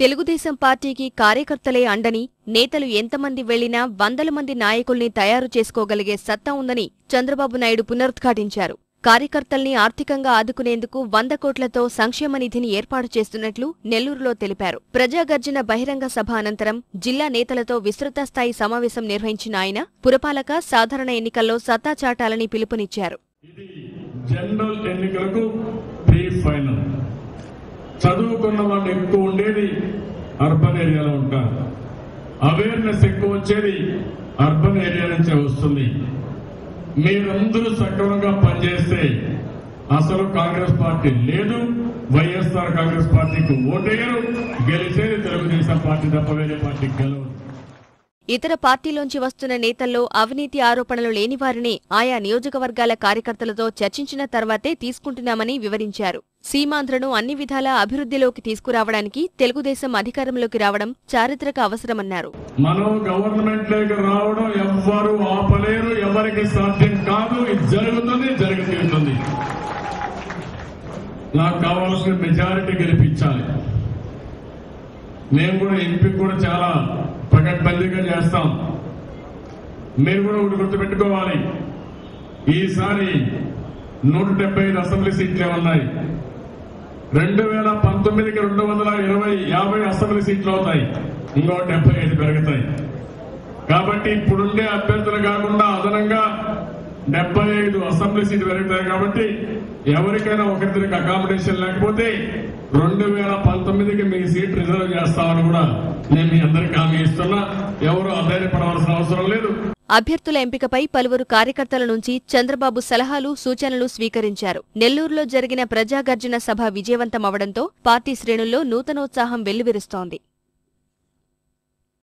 తెలుగుదేశం పార్టీకి కార్యకర్తలే అండని, నేతలు ఎంతమంది వెళ్లినా వందల మంది నాయకుల్ని తయారు చేసుకోగలిగే సత్తా ఉందని చంద్రబాబు నాయుడు పునరుద్ఘాటించారు. కార్యకర్తల్ని ఆర్థికంగా ఆదుకునేందుకు 100 కోట్లతో సంక్షేమ నిధిని ఏర్పాటు చేస్తున్నట్లు నెల్లూరులో తెలిపారు. ప్రజాగర్జన బహిరంగ సభ అనంతరం జిల్లా నేతలతో విస్తృత స్థాయి సమావేశం నిర్వహించిన ఆయన పురపాలక, సాధారణ ఎన్నికల్లో సత్తా చాటాలని పిలుపునిచ్చారు. జనరల్ ఎన్నికలకు ప్రీ ఫైనల్ చదువుకున్న వాళ్ళు ఎక్కువ ఉండేది అర్బన్ ఏరియాలో ఉంటారు. అవేర్నెస్ ఎక్కువ వచ్చేది అర్బన్ ఏరియా నుంచే వస్తుంది. మీరందరూ సక్రమంగా పనిచేస్తే అసలు కాంగ్రెస్ పార్టీ లేదు, వైఎస్ఆర్ కాంగ్రెస్ పార్టీకి ఓటేయరు, గెలిచేది తెలుగుదేశం పార్టీ తప్ప వేరే పార్టీకి గెలవదు. ఇతర పార్టీలోంచి వస్తున్న నేతల్లో అవినీతి ఆరోపణలు లేనివారిని ఆయా నియోజకవర్గాల కార్యకర్తలతో చర్చించిన తర్వాతే తీసుకుంటున్నామని వివరించారు. సీమాంధ్రను అన్ని విధాలా అభివృద్ధిలోకి తీసుకురావడానికి తెలుగుదేశం అధికారంలోకి రావడం చారిత్రక అవసరమన్నారు. మనం గవర్నమెంట్ లోకి రావడం ఎవ్వరూ ఆపలేరు, ఎవరికి సాధ్యం కాదు. ఇది జరుగుతుంది. నాకు కావాల్సిన మెజారిటీ గెలిపించాలి. మేము కూడా ఎంపీ కూడా చాలా పకడ్బందీగా చేస్తాం. మీరు కూడా ఒకటి గుర్తుపెట్టుకోవాలి, ఈసారి 175 అసెంబ్లీ సీట్లే ఉన్నాయి. 2019కి 250 అసెంబ్లీ సీట్లు అవుతాయి, ఇంకో 75 పెరుగుతాయి. కాబట్టి ఇప్పుడుండే అభ్యర్థులు కాకుండా అదనంగా 75 అసెంబ్లీ సీట్లు పెరుగుతాయి. కాబట్టి ఎవరికైనా ఒకరికి అకామిడేషన్ లేకపోతే 2019కి మీ సీట్ రిజర్వ్ చేస్తామని కూడా నేను మీ అందరికీ హామీ ఇస్తున్నా. ఎవరు అధైర్యపడవలసిన అవసరం లేదు. అభ్యర్థుల ఎంపికపై పలువురు కార్యకర్తల నుంచి చంద్రబాబు సలహాలు, సూచనలు స్వీకరించారు. నెల్లూరులో జరిగిన ప్రజాగర్జన సభ విజయవంతమవడంతో పార్టీ శ్రేణుల్లో నూతనోత్సాహం వెల్లువిరుస్తోంది.